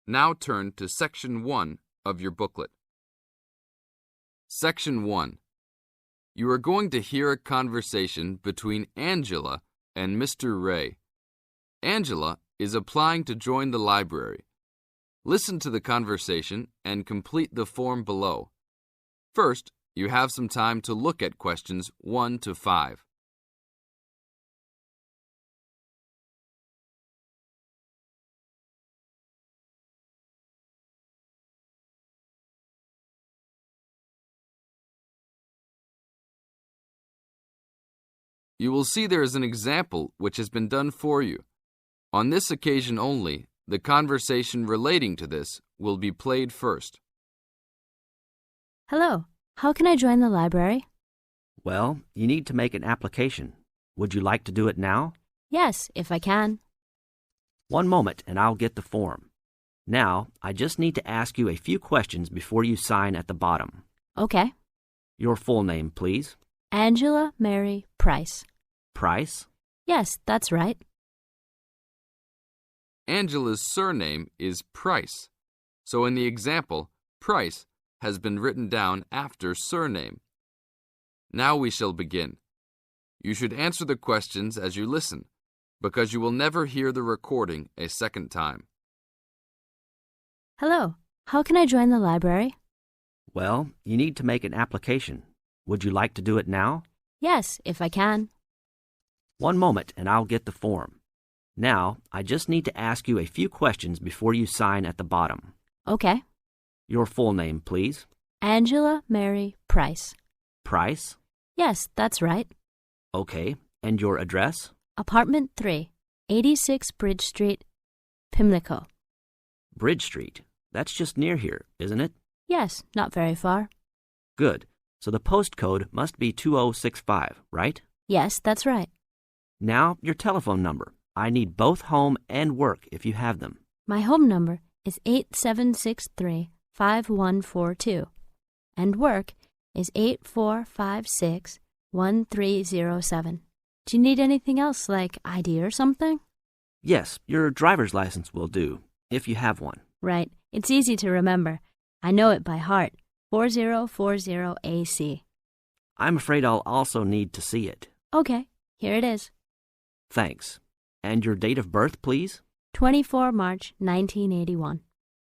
Now turn to Section 1 of your booklet. Section 1. You are going to hear a conversation between Angela and Mr. Ray. Angela is applying to join the library. Listen to the conversation and complete the form below. First, you have some time to look at questions 1 to 5. You will see there is an example which has been done for you. On this occasion only, the conversation relating to this will be played first. Hello, how can I join the library? Well, you need to make an application. Would you like to do it now? Yes, if I can. One moment and I'll get the form. Now, I just need to ask you a few questions before you sign at the bottom. Okay. Your full name, please. Angela Mary Price. Price? Yes, that's right. Angela's surname is Price, so in the example, Price has been written down after surname. Now we shall begin. You should answer the questions as you listen, because you will never hear the recording a second time. Hello, how can I join the library? Well, you need to make an application. Would you like to do it now? Yes, if I can. One moment and I'll get the form. Now, I just need to ask you a few questions before you sign at the bottom. Okay. Your full name, please. Angela Mary Price. Price? Yes, that's right. Okay. And your address? Apartment 3, 86 Bridge Street, Pimlico. Bridge Street. That's just near here, isn't it? Yes, not very far. Good. So the postcode must be 2065, right? Yes, that's right. Now, your telephone number. I need both home and work if you have them. My home number is 8763-5142, and work is 8456-1307. Do you need anything else, like ID or something? Yes, your driver's license will do, if you have one. Right. It's easy to remember. I know it by heart. 4040AC. I'm afraid I'll also need to see it. Okay, here it is. Thanks. And your date of birth, please? 24 March 1981.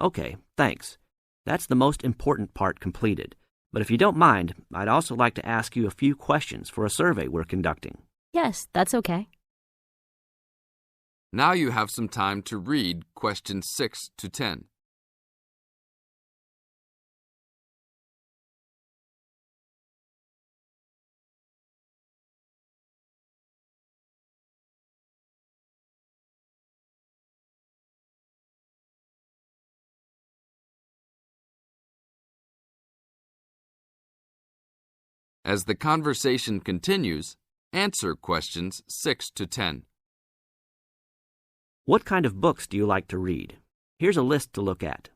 Okay, thanks. That's the most important part completed. But if you don't mind, I'd also like to ask you a few questions for a survey we're conducting. Yes, that's okay. Now you have some time to read questions 6 to 10. As the conversation continues, answer questions 6 to 10. What kind of books do you like to read? Here's a list to look at.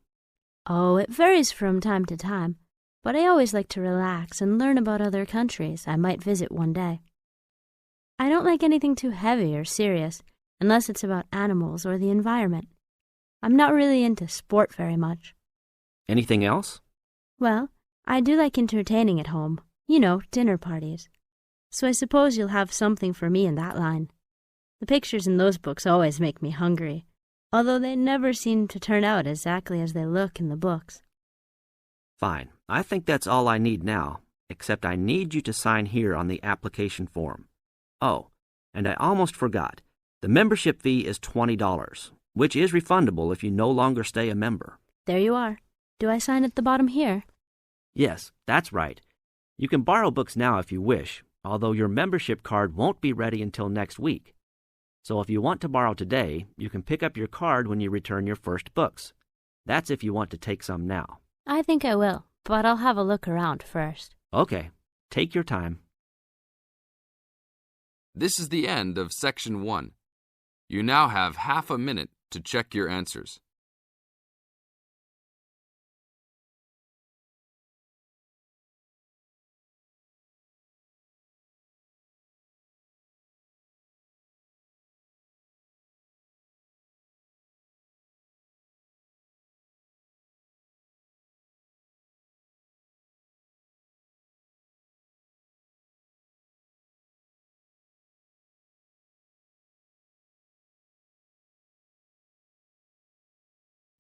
Oh, it varies from time to time, but I always like to relax and learn about other countries I might visit one day. I don't like anything too heavy or serious, unless it's about animals or the environment. I'm not really into sport very much. Anything else? Well, I do like entertaining at home. You know, dinner parties. So I suppose you'll have something for me in that line. The pictures in those books always make me hungry, although they never seem to turn out exactly as they look in the books. Fine. I think that's all I need now, except I need you to sign here on the application form. Oh, and I almost forgot. The membership fee is $20, which is refundable if you no longer stay a member. There you are. Do I sign at the bottom here? Yes, that's right. You can borrow books now if you wish, although your membership card won't be ready until next week. So if you want to borrow today, you can pick up your card when you return your first books. That's if you want to take some now. I think I will, but I'll have a look around first. Okay, take your time. This is the end of Section 1. You now have half a minute to check your answers.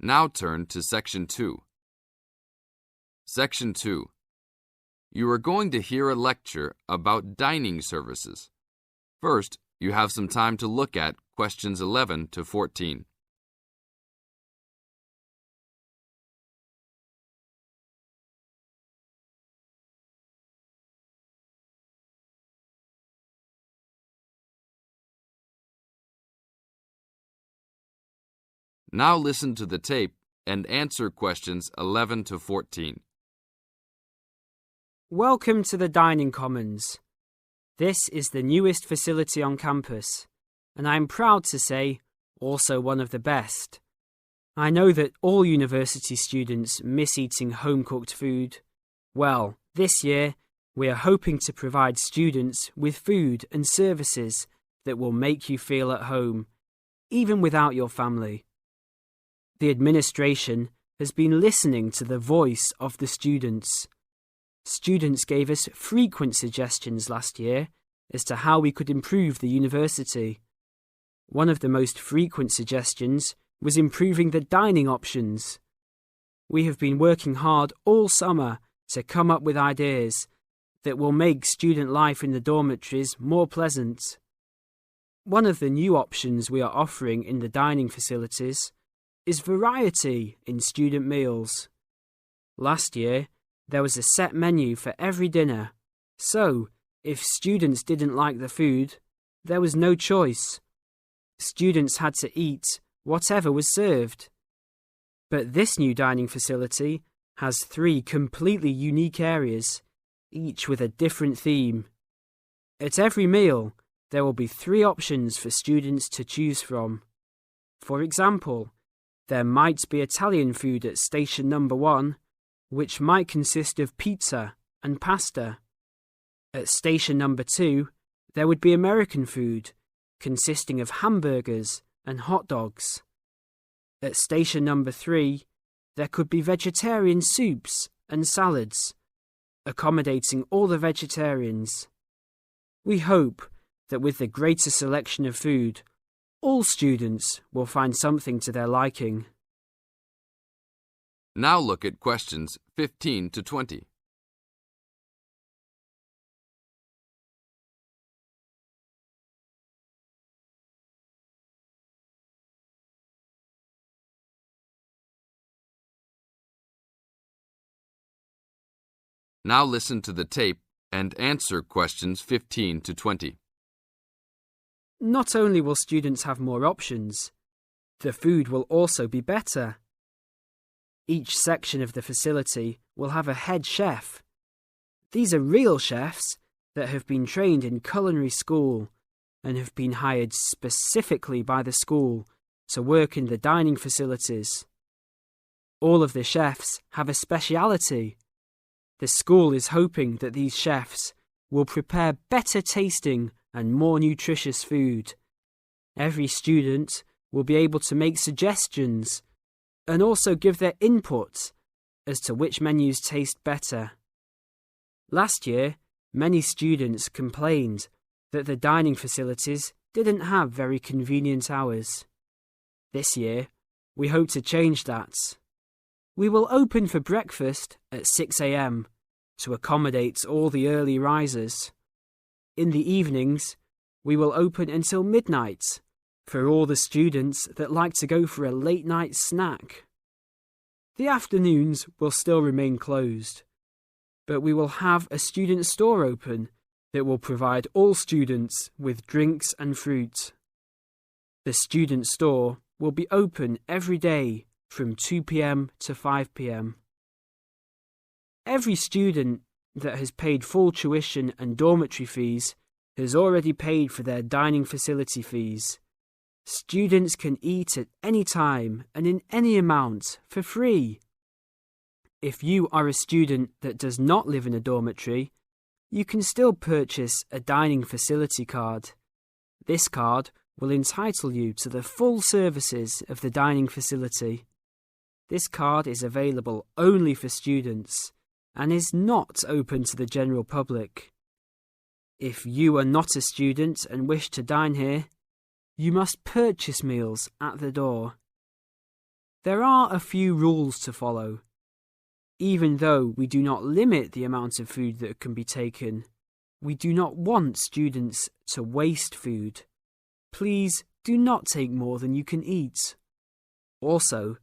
Now turn to Section 2. Section 2. You are going to hear a lecture about dining services. First, you have some time to look at questions 11 to 14. Now listen to the tape and answer questions 11 to 14. Welcome to the Dining Commons. This is the newest facility on campus, and I'm proud to say, also one of the best. I know that all university students miss eating home-cooked food. Well, this year, we are hoping to provide students with food and services that will make you feel at home, even without your family. The administration has been listening to the voice of the students. Students gave us frequent suggestions last year as to how we could improve the university. One of the most frequent suggestions was improving the dining options. We have been working hard all summer to come up with ideas that will make student life in the dormitories more pleasant. One of the new options we are offering in the dining facilities is variety in student meals. Last year, there was a set menu for every dinner, so if students didn't like the food, there was no choice. Students had to eat whatever was served. But this new dining facility has 3 completely unique areas, each with a different theme. At every meal, there will be 3 options for students to choose from. For example, there might be Italian food at station number 1, which might consist of pizza and pasta. At station number 2, there would be American food, consisting of hamburgers and hot dogs. At station number 3, there could be vegetarian soups and salads, accommodating all the vegetarians. We hope that with the greater selection of food, all students will find something to their liking. Now look at questions 15 to 20. Now listen to the tape and answer questions 15 to 20. Not only will students have more options, the food will also be better. Each section of the facility will have a head chef. These are real chefs that have been trained in culinary school and have been hired specifically by the school to work in the dining facilities. All of the chefs have a speciality. The school is hoping that these chefs will prepare better tasting and more nutritious food. Every student will be able to make suggestions and also give their input as to which menus taste better. Last year, many students complained that the dining facilities didn't have very convenient hours. This year, we hope to change that. We will open for breakfast at 6 a.m. to accommodate all the early risers. In the evenings, we will open until midnight for all the students that like to go for a late-night snack. The afternoons will still remain closed, but we will have a student store open that will provide all students with drinks and fruit. The student store will be open every day from 2 p.m. to 5 p.m. Every student that has paid full tuition and dormitory fees has already paid for their dining facility fees. Students can eat at any time and in any amount for free. If you are a student that does not live in a dormitory, you can still purchase a dining facility card. This card will entitle you to the full services of the dining facility. This card is available only for students and is not open to the general public. If you are not a student and wish to dine here, you must purchase meals at the door. There are a few rules to follow. Even though we do not limit the amount of food that can be taken, we do not want students to waste food. Please do not take more than you can eat. Also,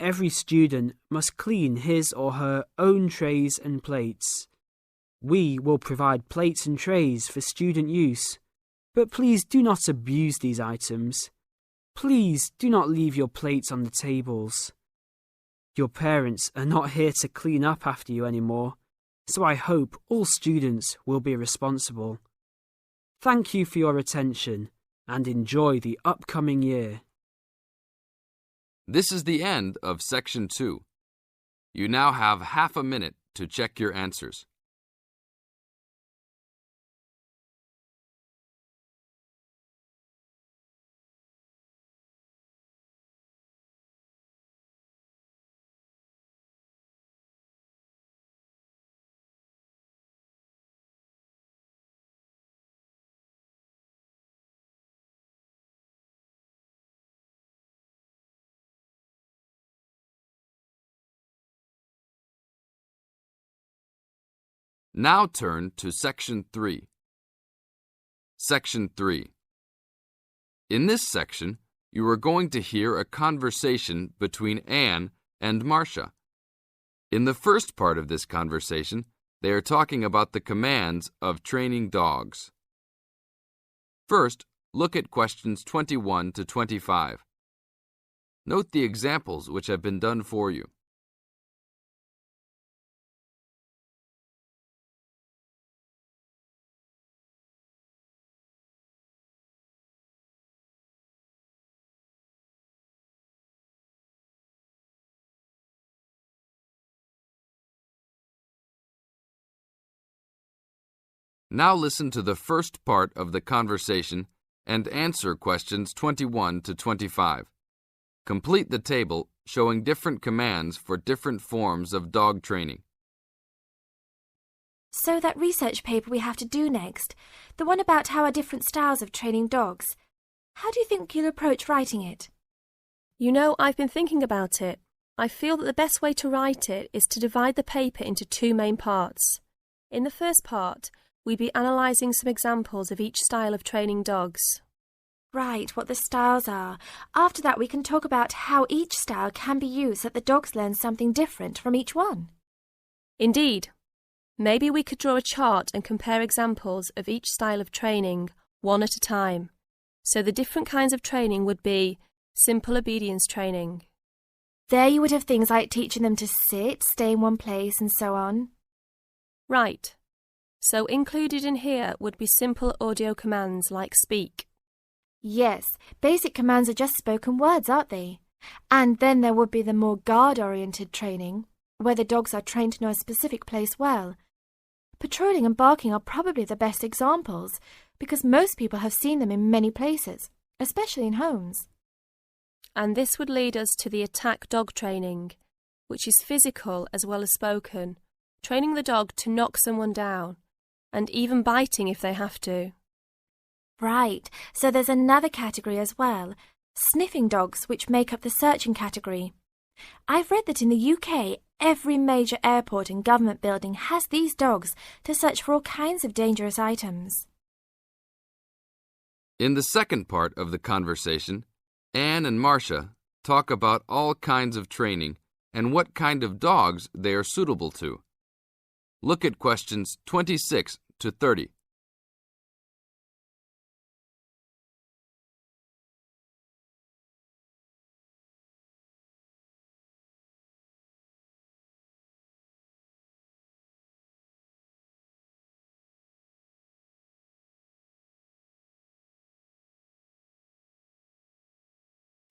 every student must clean his or her own trays and plates. We will provide plates and trays for student use, but please do not abuse these items. Please do not leave your plates on the tables. Your parents are not here to clean up after you anymore, so I hope all students will be responsible. Thank you for your attention and enjoy the upcoming year. This is the end of Section 2. You now have half a minute to check your answers. Now turn to Section 3. Section 3. In this section, you are going to hear a conversation between Anne and Marcia. In the first part of this conversation, they are talking about the commands of training dogs. First, look at questions 21 to 25. Note the examples which have been done for you. Now listen to the first part of the conversation and answer questions 21 to 25. Complete the table showing different commands for different forms of dog training. So that research paper we have to do next, the one about how are different styles of training dogs, how do you think you'll approach writing it? You know, I've been thinking about it. I feel that the best way to write it is to divide the paper into two main parts. In the first part, we'd be analysing some examples of each style of training dogs. Right, what the styles are. After that we can talk about how each style can be used so that the dogs learn something different from each one. Indeed. Maybe we could draw a chart and compare examples of each style of training, one at a time. So the different kinds of training would be simple obedience training. There you would have things like teaching them to sit, stay in one place and so on. Right. So included in here would be simple audio commands like speak. Yes, basic commands are just spoken words, aren't they? And then there would be the more guard-oriented training, where the dogs are trained to know a specific place well. Patrolling and barking are probably the best examples, because most people have seen them in many places, especially in homes. And this would lead us to the attack dog training, which is physical as well as spoken, training the dog to knock someone down, and even biting if they have to. Right, so there's another category as well, sniffing dogs, which make up the searching category. I've read that in the UK, every major airport and government building has these dogs to search for all kinds of dangerous items. In the second part of the conversation, Anne and Marcia talk about all kinds of training and what kind of dogs they are suitable to. Look at questions 26 to 30.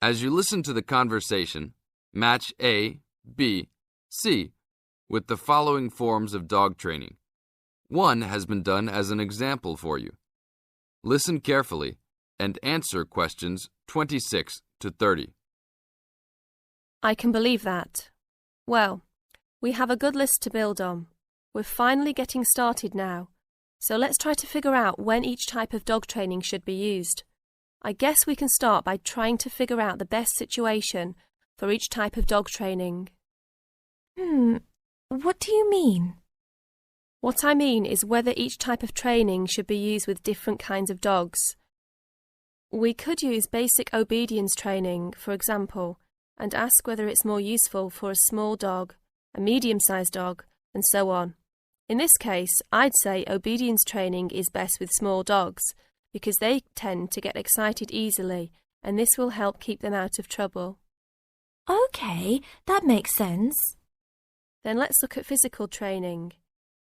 As you listen to the conversation, match A, B, C with the following forms of dog training. One has been done as an example for you. Listen carefully and answer questions 26 to 30. I can believe that. Well, we have a good list to build on. We're finally getting started now, so let's try to figure out when each type of dog training should be used. I guess we can start by trying to figure out the best situation for each type of dog training. What do you mean? What I mean is whether each type of training should be used with different kinds of dogs. We could use basic obedience training, for example, and ask whether it's more useful for a small dog, a medium-sized dog, and so on. In this case, I'd say obedience training is best with small dogs because they tend to get excited easily, and this will help keep them out of trouble. Okay, that makes sense. Then let's look at physical training.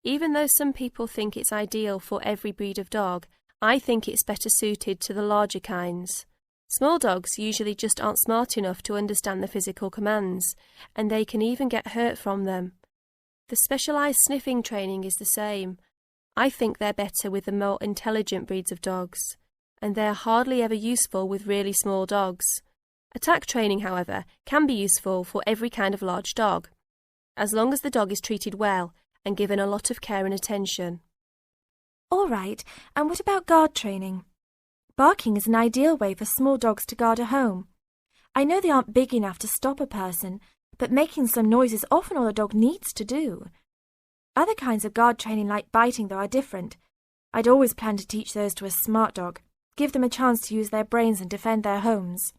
Even though some people think it's ideal for every breed of dog, I think it's better suited to the larger kinds. Small dogs usually just aren't smart enough to understand the physical commands, and they can even get hurt from them. The specialised sniffing training is the same. I think they're better with the more intelligent breeds of dogs, and they're hardly ever useful with really small dogs. Attack training, however, can be useful for every kind of large dog, as long as the dog is treated well and given a lot of care and attention. All right, and what about guard training? Barking is an ideal way for small dogs to guard a home. I know they aren't big enough to stop a person, but making some noise is often all a dog needs to do. Other kinds of guard training like biting, though, are different. I'd always plan to teach those to a smart dog, give them a chance to use their brains and defend their homes.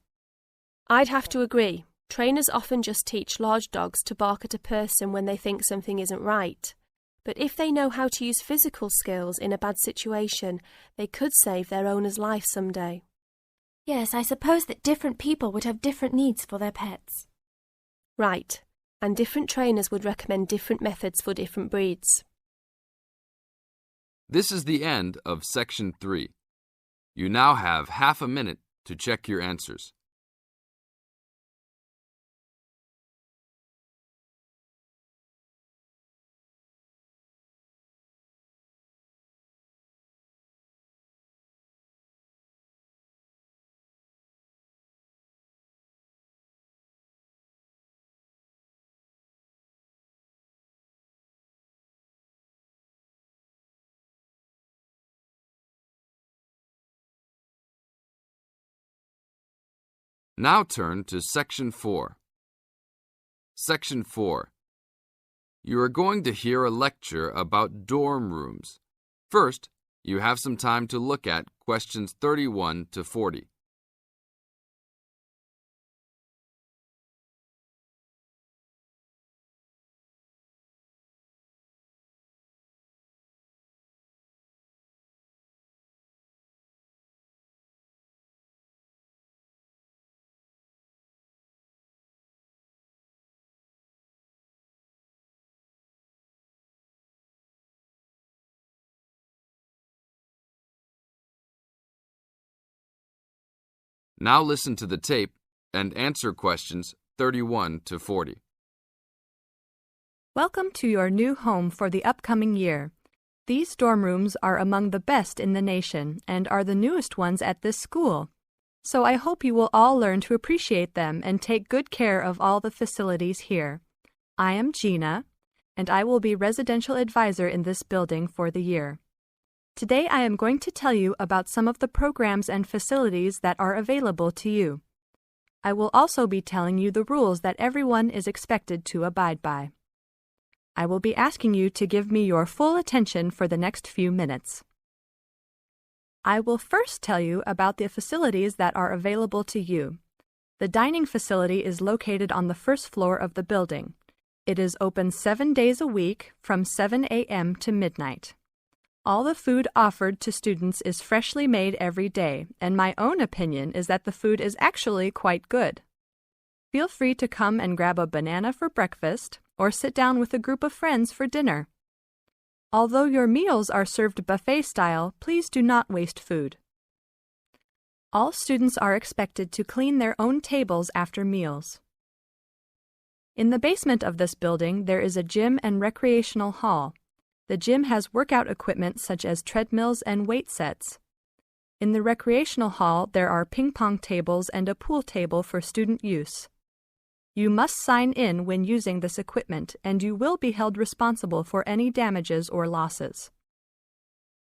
I'd have to agree. Trainers often just teach large dogs to bark at a person when they think something isn't right. But if they know how to use physical skills in a bad situation, they could save their owner's life someday. Yes, I suppose that different people would have different needs for their pets. Right, and different trainers would recommend different methods for different breeds. This is the end of Section 3. You now have half a minute to check your answers. Now turn to Section 4. Section 4. You are going to hear a lecture about dorm rooms. First, you have some time to look at questions 31 to 40. Now listen to the tape and answer questions 31 to 40. Welcome to your new home for the upcoming year. These dorm rooms are among the best in the nation and are the newest ones at this school. So I hope you will all learn to appreciate them and take good care of all the facilities here. I am Gina, and I will be residential advisor in this building for the year. Today I am going to tell you about some of the programs and facilities that are available to you. I will also be telling you the rules that everyone is expected to abide by. I will be asking you to give me your full attention for the next few minutes. I will first tell you about the facilities that are available to you. The dining facility is located on the first floor of the building. It is open 7 days a week from 7 a.m. to midnight. All the food offered to students is freshly made every day, and my own opinion is that the food is actually quite good. Feel free to come and grab a banana for breakfast or sit down with a group of friends for dinner. Although your meals are served buffet style, please do not waste food. All students are expected to clean their own tables after meals. In the basement of this building, there is a gym and recreational hall. The gym has workout equipment such as treadmills and weight sets. In the recreational hall, there are ping pong tables and a pool table for student use. You must sign in when using this equipment, and you will be held responsible for any damages or losses.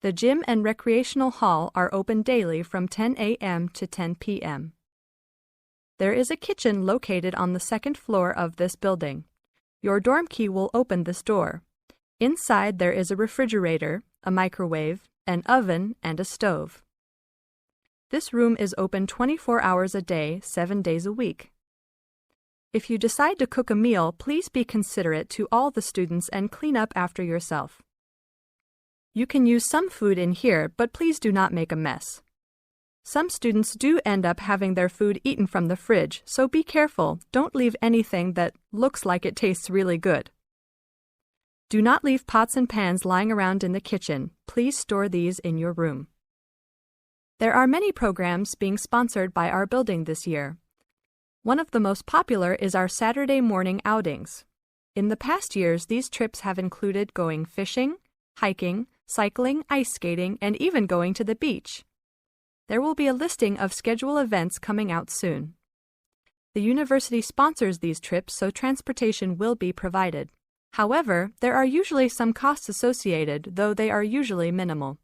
The gym and recreational hall are open daily from 10 a.m. to 10 p.m. There is a kitchen located on the second floor of this building. Your dorm key will open this door. Inside there is a refrigerator, a microwave, an oven, and a stove. This room is open 24 hours a day, 7 days a week. If you decide to cook a meal, please be considerate to all the students and clean up after yourself. You can use some food in here, but please do not make a mess. Some students do end up having their food eaten from the fridge, so be careful. Don't leave anything that looks like it tastes really good. Do not leave pots and pans lying around in the kitchen. Please store these in your room. There are many programs being sponsored by our building this year. One of the most popular is our Saturday morning outings. In the past years, these trips have included going fishing, hiking, cycling, ice skating, and even going to the beach. There will be a listing of scheduled events coming out soon. The university sponsors these trips, so transportation will be provided. However, there are usually some costs associated, though they are usually minimal.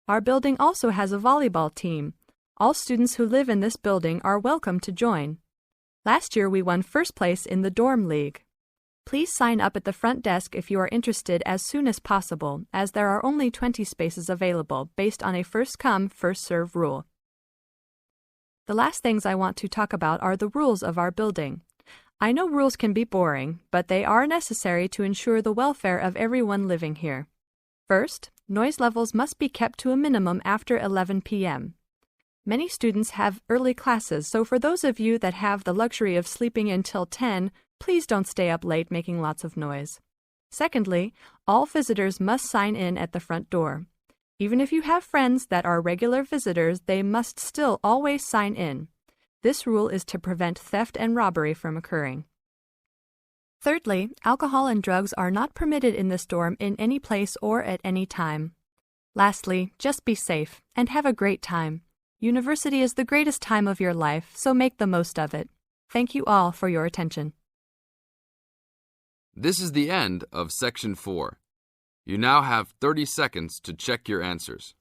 Our building also has a volleyball team. All students who live in this building are welcome to join. Last year we won first place in the dorm league. Please sign up at the front desk if you are interested as soon as possible, as there are only 20 spaces available based on a first-come, first-served rule. The last things I want to talk about are the rules of our building. I know rules can be boring, but they are necessary to ensure the welfare of everyone living here. First, noise levels must be kept to a minimum after 11 p.m. Many students have early classes, so for those of you that have the luxury of sleeping until 10, please don't stay up late making lots of noise. Secondly, all visitors must sign in at the front door. Even if you have friends that are regular visitors, they must still always sign in. This rule is to prevent theft and robbery from occurring. Thirdly, alcohol and drugs are not permitted in this dorm in any place or at any time. Lastly, just be safe and have a great time. University is the greatest time of your life, so make the most of it. Thank you all for your attention. This is the end of Section 4. You now have 30 seconds to check your answers.